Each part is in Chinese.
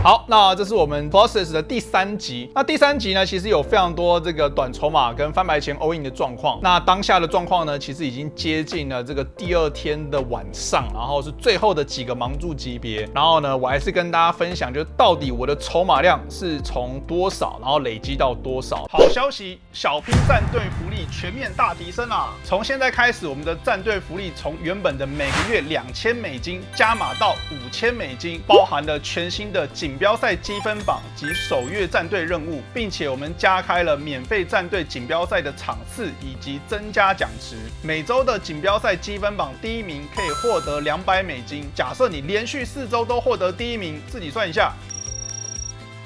好，那这是我们 Process 的第3集。那第3集呢，其实有非常多这个短筹码跟翻牌前 all in 的状况。那当下的状况呢，其实已经接近了这个第2天的晚上，然后是最后的几个盲注级别。然后呢，我还是跟大家分享，就是到底我的筹码量是从多少，然后累积到多少。好消息，小批战队福利全面大提升啦！从现在开始，我们的战队福利从原本的每个月$2000加码到$5000，包含了全新的锦标赛积分榜及首月战队任务，并且我们加开了免费战队锦标赛的场次以及增加奖池。每周的锦标赛积分榜第1名可以获得$200。假设你连续4周都获得第1名，自己算一下。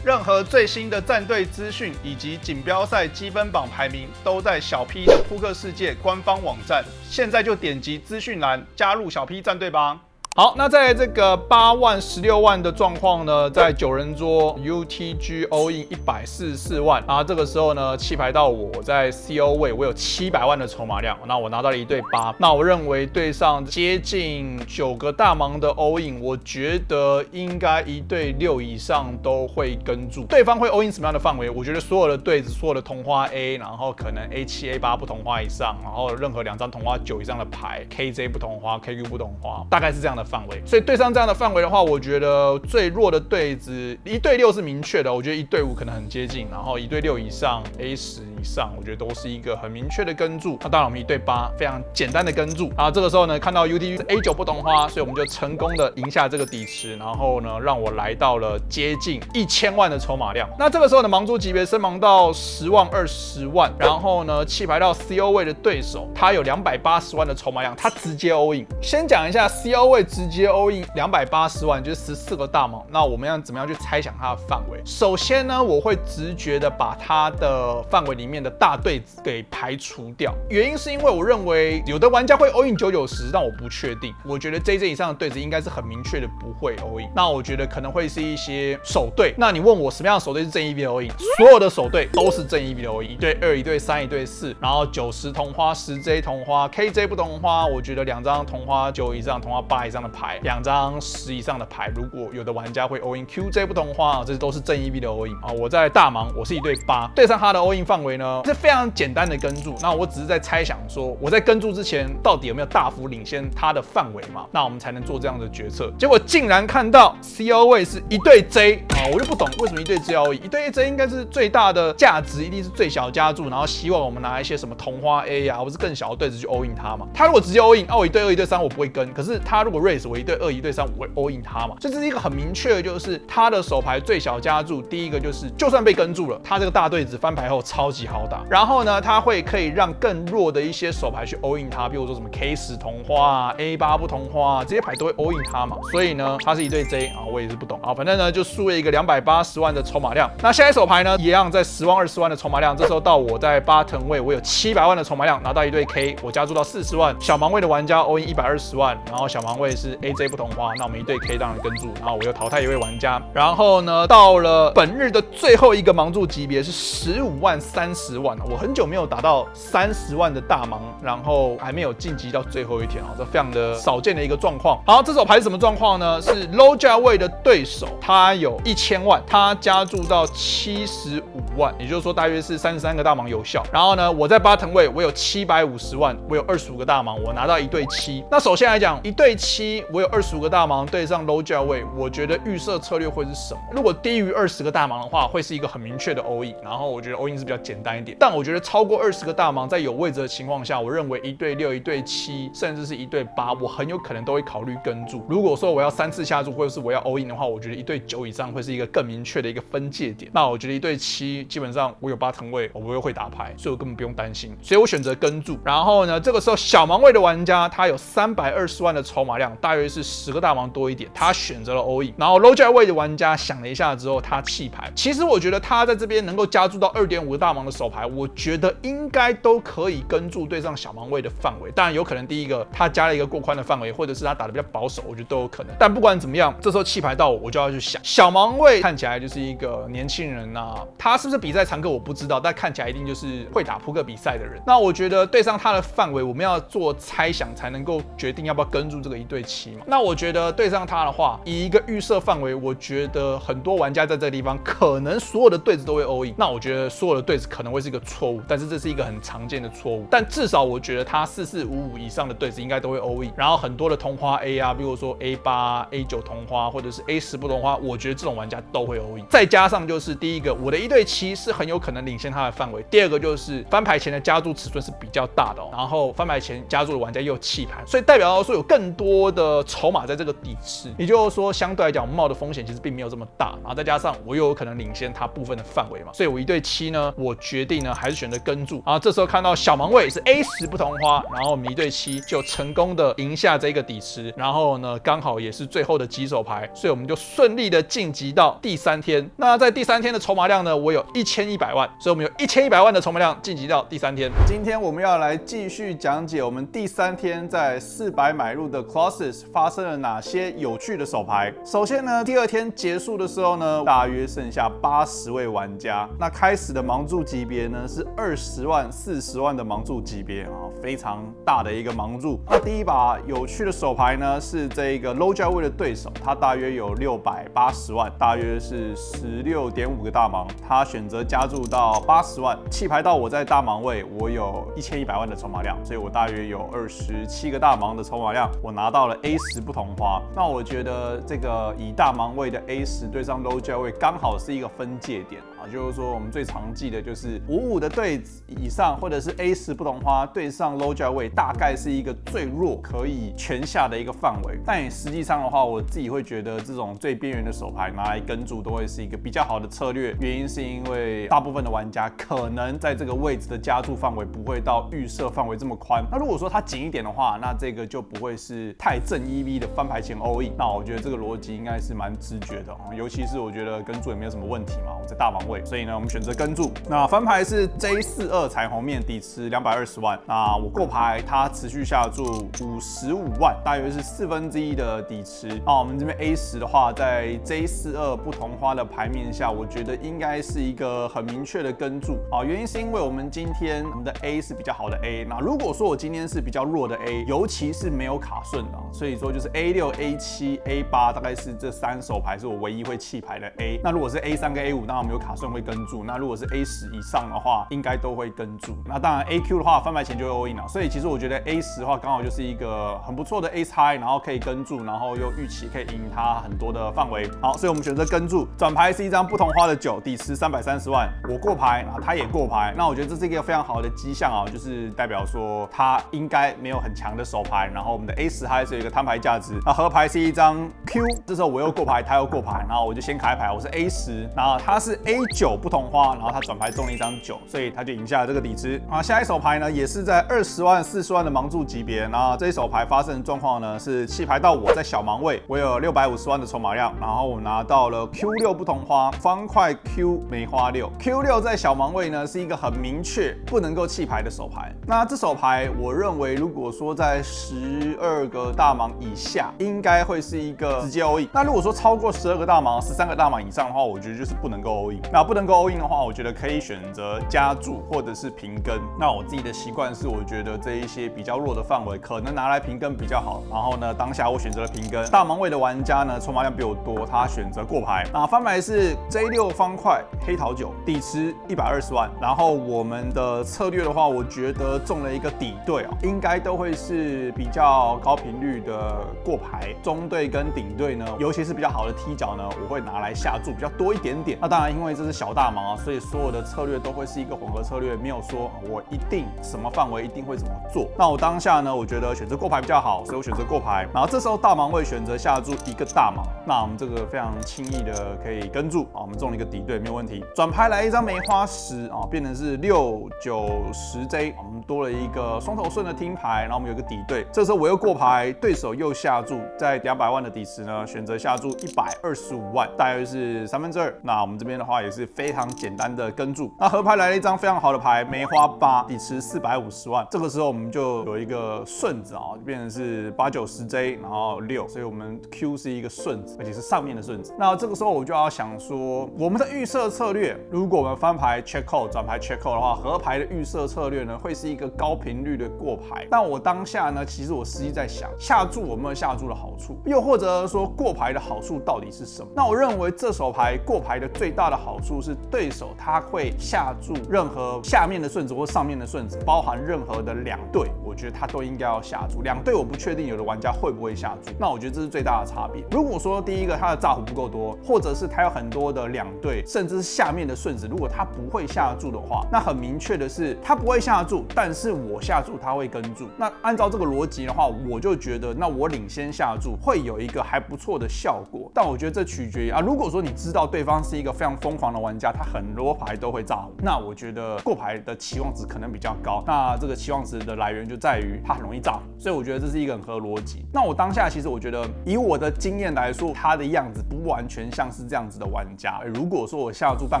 任何最新的战队资讯以及锦标赛积分榜排名都在小 P 的扑克世界官方网站，现在就点击资讯栏加入小 P 战队吧。好，那在这个8万、16万的状况呢，在9人桌 UTG all in 144万，然后这个时候呢，弃牌到我在 CO 位，我有700万的筹码量，那我拿到了1对8，那我认为对上接近9个大盲的 all in， 我觉得应该1对6以上都会跟住。对方会 all in 什么样的范围？我觉得所有的对子，所有的同花 A， 然后可能 A7、A8 不同花以上，然后任何2张同花9以上的牌 ，KJ 不同花 ，KQ 不同花，大概是这样的范围。所以对上这样的范围的话，我觉得最弱的对子1对6是明确的，我觉得1对5可能很接近，然后1对6以上 A10以上，我觉得都是一个很明确的跟注。那当然我们1对8非常简单的跟注。然后这个时候呢，看到 UTG 是 A9 不同花，所以我们就成功的赢下这个底池，然后呢让我来到了接近1000万的筹码量。那这个时候呢，盲注级别升盲到10万、20万，然后呢弃牌到 CO 位的对手，他有280万的筹码量，他直接 all in。先讲一下 CO 位直接all in280万，就是14个大盲。那我们要怎么样去猜想它的范围？首先呢，我会直觉的把它的范围里面的大对子给排除掉。原因是因为我认为有的玩家会 all in 990，但我不确定。我觉得 JJ 以上的对子应该是很明确的不会 all in。那我觉得可能会是一些手对。那你问我什么样的手对是正 EV 的 all in？ 所有的手对都是正 EV 的 all in， 1对2、1对3、1对4，然后90同花、10J 同花、KJ 不同花，我觉得2张同花9以上、同花8以上的牌，2张10以上的牌，如果有的玩家会 all in QJ 不同花，这都是正 EV 的 all in 啊。我在大盲，我是1对8，对上他的 all in 范围呢是非常简单的跟注。那我只是在猜想说，我在跟注之前到底有没有大幅领先他的范围嘛？那我们才能做这样的决策。结果竟然看到 CO 位是1对 J 啊，我就不懂为什么1对 J all in， 1对 J 应该是最大的价值，一定是最小加注，然后希望我们拿一些什么同花 A 啊，或是更小的对子去 all in 他嘛。他如果直接 all in， 我1对2、1对3我不会跟，可是他如果 raise 我1对2、1对3我会 all in 他嘛。所以这是一个很明确的，就是他的手牌最小加注，第一个就是就算被跟住了，他这个大对子翻牌后超级好打。然后呢，他会可以让更弱的一些手牌去 all in 他，比如说什么 K10 同花啊、A8 不同花啊，这些牌都会 all in 他嘛。所以呢，他是1对 J 啊，我也是不懂啊，反正呢就输了一个280万的筹码量。那下一手牌呢，一样在10万、20万的筹码量，这时候到我在bottom位，我有700万的筹码量，拿到1对 K， 我加注到40万。小盲位的玩家 all in 120万，然后小盲位是 AJ 不同花，那我们1对 K 当然跟住，然后我又淘汰一位玩家。然后呢，到了本日的最后一个盲注级别是15万、30万，我很久没有打到30万的大盲，然后还没有晋级到最后一天啊，这非常的少见的一个状况。好，这手牌是什么状况呢？是 low 价位的对手，他有1000万，他加注到75万，也就是说大约是33个大盲有效。然后呢，我在bottom位，我有750万，我有25个大盲，我拿到1对7。那首先来讲，1对7，我有25个大盲对上 low 价位，我觉得预设策略会是什么？如果低于20个大盲的话，会是一个很明确的 all in， 然后我觉得 all in 是比较简单一点。但我觉得超过20个大盲，在有位置的情况下，我认为1对6、1对7，甚至是1对8，我很有可能都会考虑跟注。如果说我要3次下注，或者是我要 all in 的话，我觉得1对9以上会是一个更明确的一个分界点。那我觉得1对7，基本上我有bottom位，我又会打牌，所以我根本不用担心，所以我选择跟注。然后呢，这个时候小盲位的玩家，他有320万的筹码量，大约是10个大盲多一点，他选择了 all in。然后 low 价位的玩家想了一下之后，他弃牌。其实我觉得他在这边能够加注到2.5个大盲的手牌，我觉得应该都可以跟注对上小盲位的范围。当然有可能第一个他加了一个过宽的范围，或者是他打得比较保守，我觉得都有可能。但不管怎么样，这时候弃牌到我就要去想，小盲位看起来就是一个年轻人啊，他是不是是比赛常客我不知道，但看起来一定就是会打扑克比赛的人。那我觉得对上他的范围，我们要做猜想才能够决定要不要跟住这个1对7嘛。那我觉得对上他的话，以一个预设范围，我觉得很多玩家在这个地方可能所有的对子都会 all in。那我觉得所有的对子可能会是一个错误，但是这是一个很常见的错误。但至少我觉得他4455以上的对子应该都会 all in。然后很多的同花 A 啊，比如说 A8、A9 同花，或者是 A10不同花，我觉得这种玩家都会 all in。再加上就是第一个，我的1对7是很有可能领先他的范围。第二个就是翻牌前的加注尺寸是比较大的然后翻牌前加注的玩家又有弃牌，所以代表说有更多的筹码在这个底池，也就是说相对来讲冒的风险其实并没有这么大。然后再加上我又有可能领先他部分的范围嘛，所以我1对7呢，我决定呢还是选择跟注。然后这时候看到小盲位是 A10不同花，然后我们1对7就成功的赢下这个底池，然后呢刚好也是最后的几手牌，所以我们就顺利的晋级到第3天。那在第3天的筹码量呢，我有1100万，所以我们有1100万的筹码量晋级到第3天。今天我们要来继续讲解我们第3天在400买入的 Colossus 发生了哪些有趣的手牌。首先呢，第2天结束的时候呢，大约剩下80位玩家。那开始的盲注级别呢是20万、40万的盲注级别非常大的一个盲注。那第一把有趣的手牌呢是这个 low 价位的对手，他大约有680万，大约是16.5个大盲，他选择加注到80万，弃牌到我在大盲位，我有1100万的筹码量，所以我大约有27个大盲的筹码量，我拿到了 A10不同花。那我觉得这个以大盲位的 A10对上 low 价位刚好是一个分界点就是说我们最常记的就是55的对子以上，或者是 A10不同花对上 low 价位，大概是一个最弱可以全下的一个范围。但也实际上的话，我自己会觉得这种最边缘的手牌拿来跟注都会是一个比较好的策略，原因是因为大部分的玩家可能在这个位置的加注范围不会到预设范围这么宽。那如果说它紧一点的话，那这个就不会是太正 EV 的翻牌前 all in。那我觉得这个逻辑应该是蛮直觉的尤其是我觉得跟注也没有什么问题嘛，我在大盲位，所以呢我们选择跟注。那翻牌是 J42彩虹面，底池220万。那我过牌，它持续下注55万，大约是1/4的底池。我们这边 A10的话，在 J42不同花的牌面下，我觉得应该是一个很明确的跟注原因是因为我们今天我们的 A 是比较好的 A。那如果说我今天是比较弱的 A， 尤其是没有卡顺的所以说就是 A6、A7、A8，大概是这3手牌是我唯一会弃牌的 A。那如果是 A3跟 A5， 那我们有卡顺会跟注。那如果是 A10以上的话，应该都会跟注。那当然 AQ 的话，翻牌前就会 all in 了。所以其实我觉得 A10的话，刚好就是一个很不错的 Ace High， 然后可以跟注，然后又预期可以赢它很多的范围。好，所以我们选择跟注。转牌是一张不同花的9，底池330万，我过牌，然后他也过牌。那我觉得这是一个非常好的迹象就是代表说他应该没有很强的手牌，然后我们的 A10 High 是有一个摊牌价值。那合牌是一张 Q， 这时候我又过牌，他又过牌，然后我就先开牌，我是 A10， 然后他是 A9不同花，然后他转牌中了一张9，所以他就赢下了这个底池。下一手牌呢也是在20万、40万的盲注级别，然后这一手牌发生的状况呢是弃牌到我在小盲位，我有650万的筹码量，然后我拿到了 Q6不同花，方块 Q 梅花6。Q6在小盲位呢是一个很明确不能够弃牌的手牌。那这手牌我认为如果说在12个大盲以下，应该会是一个直接 all in。那如果说超过12个大盲、13个大盲以上的话，我觉得就是不能够 all in。那不能够 all in 的话，我觉得可以选择加注或者是平跟。那我自己的习惯是，我觉得这一些比较弱的范围可能拿来平跟比较好。然后呢，当下我选择了平跟。大盲位的玩家呢，筹码量比我多，他选择过牌。那翻牌是 J6方块黑桃9，底池120万。然后我们的策略的话，我觉得中了一个底对应该都会是比较高频率的过牌。中队跟顶队呢，尤其是比较好的踢脚呢，我会拿来下注比较多一点点。那当然，因为这是小大盲所以所有的策略都会是一个混合策略，没有说我一定什么范围一定会怎么做。那我当下呢，我觉得选择过牌比较好，所以我选择过牌。然后这时候大盲会选择下注一个大盲，那我们这个非常轻易的可以跟注我们中了一个底对，没有问题。转牌来一张梅花10变成是6、9、10J， 我们多了一个双头顺的听牌，然后我们有一个底对。这时候我又过牌，对手又下注，在200万的底池呢，选择下注125万，大约是2/3。那我们这边的话也是是非常简单的跟注。那合牌来了一张非常好的牌，梅花8，底池450万。这个时候我们就有一个顺子啊，就变成是8、9、10J， 然后6，所以我们 Q 是一个顺子，而且是上面的顺子。那这个时候我就要想说，我们的预设策略，如果我们翻牌 check call 转牌 check call 的话，合牌的预设策略呢会是一个高频率的过牌。但我当下呢，其实我实际在想，下注有没有下注的好处，又或者说过牌的好处到底是什么？那我认为这手牌过牌的最大的好处是，对手他会下注任何下面的顺子或上面的顺子，包含任何的两对，我觉得他都应该要下注。两对我不确定有的玩家会不会下注，那我觉得这是最大的差别。如果说第一个他的炸胡不够多，或者是他有很多的两对，甚至是下面的顺子，如果他不会下注的话，那很明确的是他不会下注，但是我下注他会跟注。那按照这个逻辑的话，我就觉得那我领先下注会有一个还不错的效果。但我觉得这取决于如果说你知道对方是一个非常疯狂的玩家，他很多牌都会炸胡，那我觉得过牌的期望值可能比较高。那这个期望值的来源就在于他很容易炸胡，所以我觉得这是一个很合逻辑。那我当下其实我觉得以我的经验来说，他的样子不完全像是这样子的玩家。如果说我下注半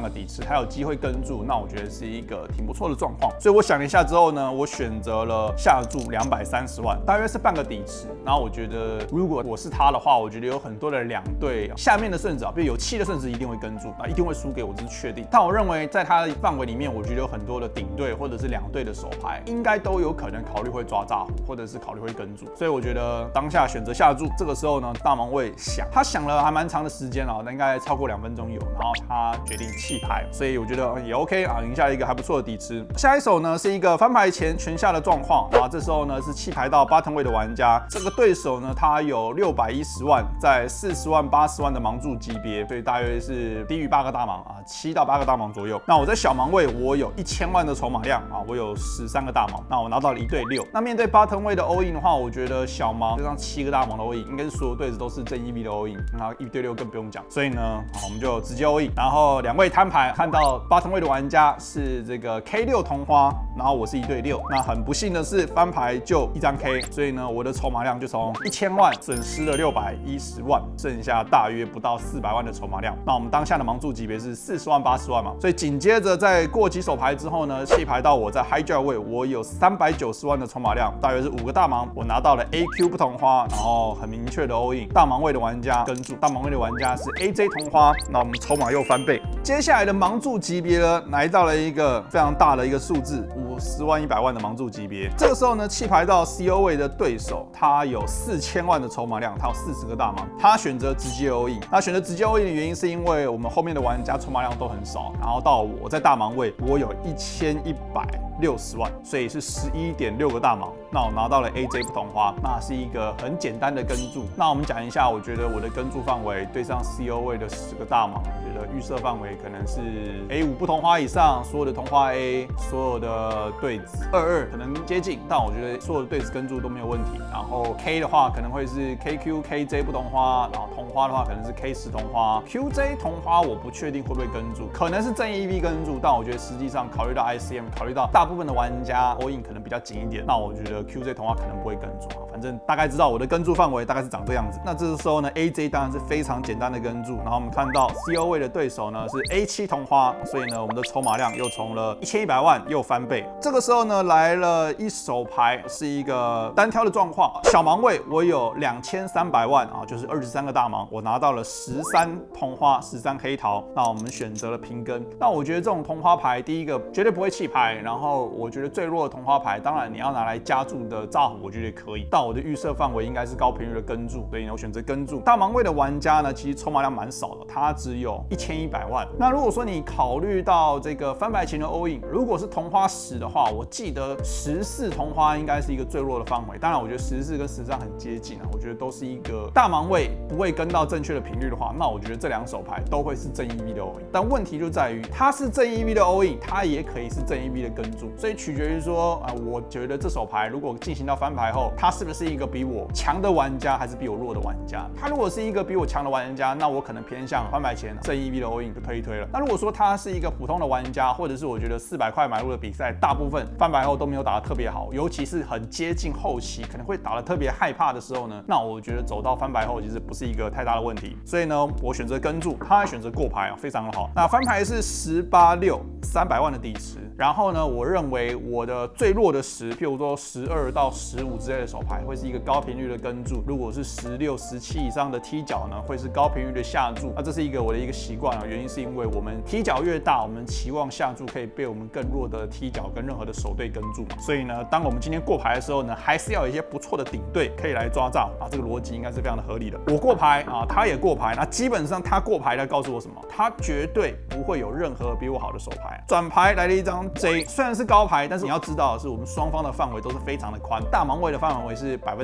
个底池，还有机会跟注，那我觉得是一个挺不错的状况。所以我想了一下之后呢，我选择了下注230万，大约是半个底池。然后我觉得如果我是他的话，我觉得有很多的两对下面的顺子比如有7的顺子一定会跟注，一定会输给我，这是确定。但我认为在他的范围里面，我觉得有很多的顶对或者是两对的手牌，应该都有可能考虑会抓炸胡，或者是考虑会跟注。所以我觉得当下选择下注。这个时候呢，大盲位他想了还蛮长的时间那应该超过2分钟有，然后他决定弃牌，所以我觉得也 OK 赢下一个还不错的底池。下一手呢是一个翻牌前全下的状况这时候呢是弃牌到bottom位的玩家，这个对手呢他有610万，在40万、80万的盲注级别，所以大约是低于8个大盲7到8个大盲左右。那我在小盲位，我有1000万的筹码量我有13个大盲，那我拿到了1对6。那面对bottom位的 all in 的话，我觉得小盲这张7个大盲的 all in， 应该是所有对子都是正 EV 的 all in， 然后1对6更不用讲，所以呢我们就直接 all in。然后2位摊牌，看到bottom位的玩家是这个 K6 同花，然后我是1对6。那很不幸的是翻牌就一张 K， 所以呢我的筹码量就从1000万损失了610万，剩下大约不到400万的筹码量。那我们当下的盲注级别是40万、80万嘛，所以紧接着在过几手牌之后呢，弃牌到我在 hijack 位，我有390万的筹码量，大约是5个大盲，我拿到了 AQ 不同花，然后很明确的 all in。大盲位的玩家跟注，大盲位的玩家是 AJ 同花，那我们筹码又翻倍。接下来的盲注级别呢，来到了一个非常大的一个数字，50万、100万的盲注级别。这个时候呢，弃牌到 CO 位的对手，他有4000万的筹码量，他有40个大盲，他选择直接 all in。那选择直接 all in 的原因是因为我们后面的玩家筹码量都很少，然后到我在大盲位，我有1160万，所以是11.6个大盲。那我拿到了 AJ 不同花，那是一个很简单的跟注。那我们讲一下，我觉得我的跟注范围对上 CO 位的10个大盲，我觉得预设范围可能是 A5 不同花以上，所有的同花 A， 所有的对子22可能接近，但我觉得所有的对子跟注都没有问题。然后 K 的话可能会是 KQ、KJ 不同花，然后同花的话可能是 K10同花。QJ 同花我不确定会不会跟注，可能是正 EV 跟注，但我觉得实际上考虑到 ICM， 考虑到大部分的玩家 all in 可能比较紧一点，那我觉得 QJ 同花可能不会跟注反正大概知道我的跟注范围大概是长这样子。那这时候呢 AJ 当然是非常简单的跟注，然后我们看到 CO 位的对手呢是 A7 同花，所以呢我们的筹码量又从了1100万又翻倍。这个时候呢来了一手牌，是一个单挑的状况，小盲位我有2300万就是23个大盲，我拿到了13同花、13黑桃，那我们选择了平跟。那我觉得这种同花牌，第一个绝对不会弃牌，然后我觉得最弱的同花牌，当然你要拿来加注的炸胡，我觉得也可以。但我的预设范围应该是高频率的跟注，所以呢我选择跟注。大盲位的玩家呢，其实筹码量蛮少的，他只有1100万。那如果说你考虑到这个翻牌前的 all in， 如果是同花10的话，我记得14同花应该是一个最弱的范围。当然，我觉得14跟13很接近我觉得都是一个大盲位不会跟到正确的频率的话，那我觉得这2手牌都会是正 EV 的 all in。但问题就在于，它是正 EV 的 all in， 它也可以是正 EV 的跟注，所以取决于说我觉得这次手牌如果进行到翻牌后，他是不是一个比我强的玩家，还是比我弱的玩家？他如果是一个比我强的玩家，那我可能偏向翻牌前正 EV 的 all in 就推一推了。那如果说他是一个普通的玩家，或者是我觉得400块买入的比赛，大部分翻牌后都没有打得特别好，尤其是很接近后期可能会打得特别害怕的时候呢，那我觉得走到翻牌后其实不是一个太大的问题。所以呢，我选择跟注，他还选择过牌啊，非常的好。那翻牌是18.6，300万的底池。然后呢，我认为我的最弱的10，譬如说12到15之类的手牌，会是一个高频率的跟注。如果是16、17以上的踢脚呢，会是高频率的下注。那这是我的一个习惯啊，原因是因为我们踢脚越大，我们期望下注可以被我们更弱的踢脚跟任何的手队跟注嘛。所以呢，当我们今天过牌的时候呢，还是要有一些不错的顶队可以来抓账啊，这个逻辑应该是非常的合理的。我过牌啊，他也过牌，那基本上他过牌来告诉我什么？他绝对不会有任何比我好的手牌。转牌来了一张 J， 虽然是高牌，但是你要知道的是，我们双方的范围都是非常的宽。大盲位的范围是100%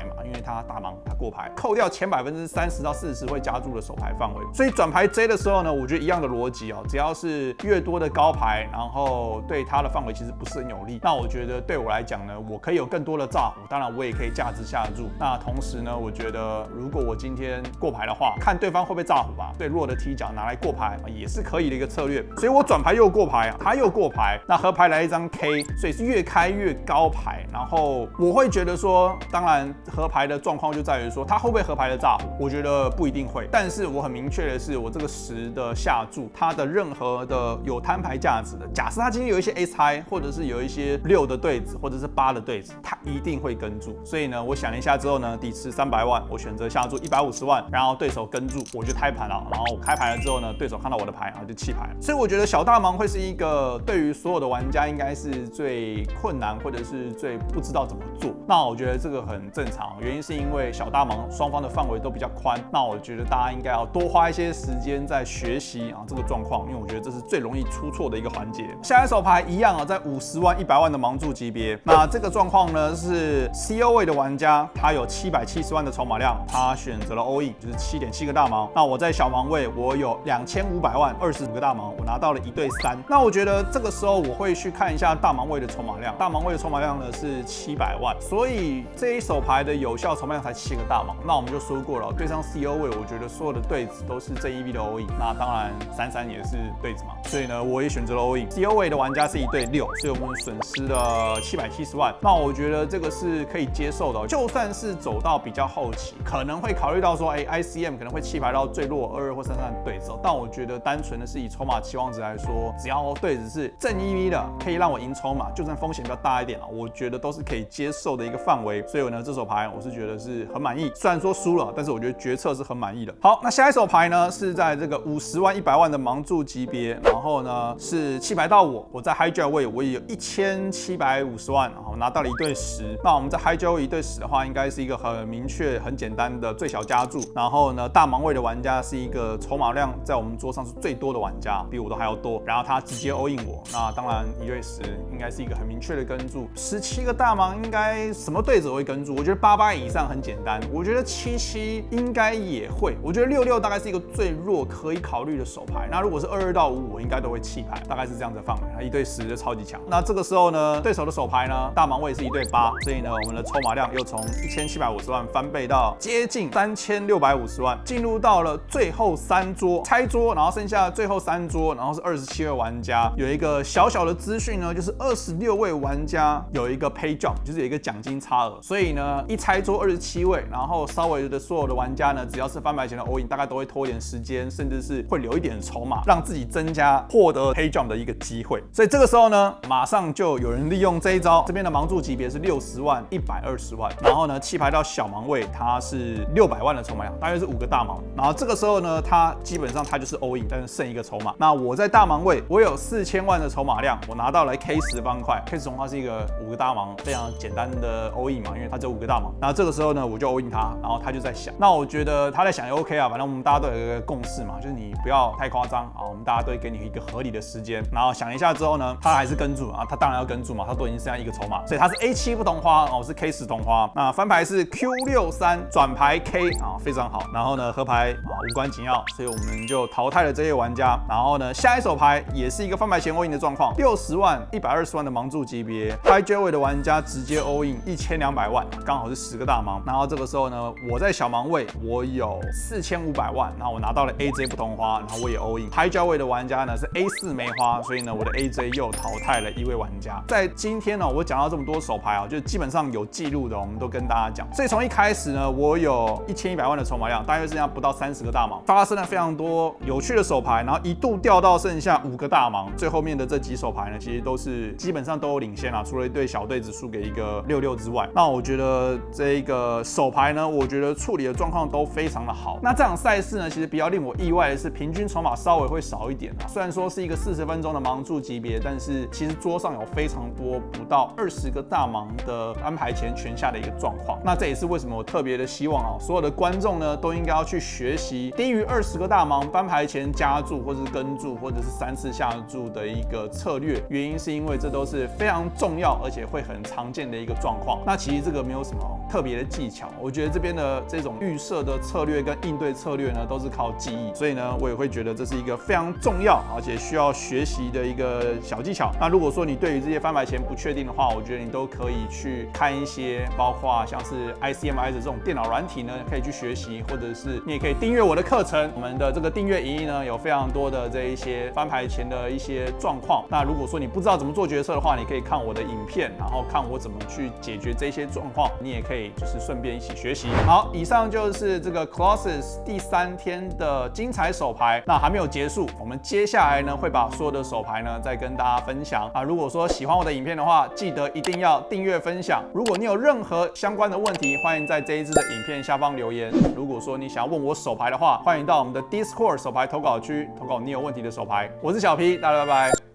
嘛，因为他大盲他过牌，扣掉前30%到40%会加注的手牌范围。所以转牌 J 的时候呢，我觉得一样的逻辑哦，只要是越多的高牌，然后对他的范围其实不是很有利。那我觉得对我来讲呢，我可以有更多的炸胡，当然我也可以价值下注。那同时呢，我觉得如果我今天过牌的话，看对方会不会炸胡吧。对弱的踢脚拿来过牌也是可以的一个策略。所以我转牌又过牌啊，他又过牌，那合牌来一张 K， 所以是越开越高牌。然后我会觉得说，当然合牌的状况就在于说，他会不会合牌的炸胡，我觉得不一定会。但是我很明确的是，我这个10的下注，它的任何的有摊牌价值的，假设他今天有一些 S 嗨，或者是有一些6的对子，或者是8的对子，他一定会跟注。所以呢，我想了一下之后呢，底池300万，我选择下注150万，然后对手跟注，我就开盘了。然后我开牌了之后呢，对手看到我的牌，然后就弃牌。所以我觉得小大盲会是一个对于所有的玩家应该是最困难，或者是最不知道怎么做。那我觉得这个很正常，原因是因为小大盲双方的范围都比较宽。那我觉得大家应该要多花一些时间在学习这个状况，因为我觉得这是最容易出错的一个环节。下一手牌一样在50万、100万的盲注级别。那这个状况呢是 CO 位的玩家，他有770万的筹码量，他选择了 all in， 就是7.7个大盲。那我在小盲位，我有2500万，25个大盲，我拿到了1对3。那我觉得这个时候我会去看一下大盲位的筹码量，大盲位的筹码量呢是700万，所以这一手牌的有效筹码量才7个大盲。那我们就说过了，对上 CO 位，我觉得所有的对子都是正 EV 的 all in， 那当然33也是对子嘛，所以呢我也选择了 all in。CO 位的玩家是1对6，所以我们损失了770万。那我觉得这个是可以接受的，就算是走到比较后期，可能会考虑到说，ICM 可能会弃牌到最弱22或33的对子，但我觉得单纯的是以筹码期望值来说，只要对子是正 EV 的，可以让我赢筹码，就算风险比较大一点我觉得都是可以接受的一个范围。所以呢，这手牌我是觉得是很满意，虽然说输了，但是我觉得决策是很满意的。好，那下一手牌呢是在这个50万、100万的盲注级别，然后呢是弃牌到我在 Hijack 位我也有1750万，然后拿到了1对10。那我们在 Hijack 位1对10的话，应该是一个很明确、很简单的最小加注。然后呢，大盲位的玩家是一个筹码量在我们桌上是最多的玩家，比我都还要多。然后他直接 all in 我，那当然1对10应该是一个很明确的跟注。17个大盲应该什么对子我会跟注？我觉得88以上很简单，我觉得77应该也会，我觉得66大概是一个最弱可以考虑的手牌。那如果是22到55，我应该都会弃牌，大概是这样子的范围。那1对10就超级强。那这个时候呢，对手的手牌呢，大盲位是1对8，所以呢，我们的筹码量又从1750万翻倍到接近3650万，进入到了最后3桌拆桌，然后剩下最后3桌，然后是27位玩家。有一个小小的资讯呢，就是26位玩家有一个 pay jump， 就是有一个奖金差额。所以呢，一拆桌27位，然后稍微的所有的玩家呢，只要是翻牌前的 all in， 大概都会拖一点时间，甚至是会留一点筹码，让自己增加获得 pay jump 的一个机会。所以这个时候呢，马上就有人利用这一招。这边的盲注级别是60万、120万，然后呢，弃牌到小盲位，它是600万的筹码量，大约是5个大盲。然后这个时候呢，它基本上它就是 all in， 但是剩一个筹码。那我在大盲位，我有4000万的筹码量，我拿到了 K10方块。K10方块是一个5个大盲，非常简单的 all in 嘛，因为它只有5个大盲。那这个时候呢，我就 all in 它，然后他就在想，那我觉得他在想也 OK 啊，反正我们大家都有一个共识嘛，就是你不要太夸张啊，我们大家都会给你一个合理的时间。然后想一下之后呢，他还是跟住啊，他当然要跟住嘛，他都已经剩下一个筹码，所以他是 A7 不同花我是 K10 同花。那翻牌是 Q63，转牌 K 非常好。然后呢，合牌无关紧要，所以我们就淘汰了这些玩家。然后呢，下一手牌也是一个翻牌前all in的状况，60万、120万的盲注级别 ，Hijack High 位的玩家直接 all in 1200万，刚好是10个大盲。然后这个时候呢，我在小盲位我有4500万，然后我拿到了 AJ 不同花，然后我也 all in。High 位的玩家呢是 A4 梅花，所以呢我的 AJ 又淘汰了一位玩家。在今天呢，我讲到这么多手牌啊，就基本上有记录的，我们都跟大家讲。所以从一开始呢，我有1100万的筹码量，大约剩下不到30个大盲，发生了非常多有趣的手牌，然后一度掉到剩下5个大盲。最后面的这几手牌呢，其实都是基本上都有领先啦，除了一对小队只输给一个66之外。那我觉得这一个手牌呢，我觉得处理的状况都非常的好。那这场赛事呢，其实比较令我意外的是，平均筹码稍微会少一点啊。虽然说是一个40分钟的盲注级别，但是其实桌上有非常多不到20个大盲的安排前全下的一个状况。那这也是为什么我特别的希望啊，所有的观众呢都应该要去学习低于20个大盲翻牌前加注，或者是跟注，或者是3次下注的一个策略。原因是因为这都是非常重要，而且会很常见的一个状况。那其实这个没有什么特别的技巧，我觉得这边的这种预设的策略跟应对策略呢，都是靠记忆。所以呢，我也会觉得这是一个非常重要，而且需要学习的一个小技巧。那如果说你对于这些翻牌前不确定的话，我觉得你都可以去看一些，包括像是 ICMI 的这种电脑软体呢，可以去学习，或者是你也可以订阅我的课程。我们的这个订阅营呢，有非常多的这一些翻牌前的一些状况。那如果说你不知道怎么做决策的话，你可以看我的影片，然后看我怎么去解决这些状况。你也可以就是顺便一起学习。好，以上就是这个 Colossus 第3天的精彩手牌。那还没有结束，我们接下来呢会把所有的手牌呢再跟大家分享啊。如果说喜欢我的影片的话，记得一定要订阅分享。如果你有任何相关的问题，欢迎在这一支的影片下方留言。如果说你想要问我手牌的话，欢迎到我们的 Discord 手牌投稿区投稿你有问题的手牌。我是小 P，大家拜拜。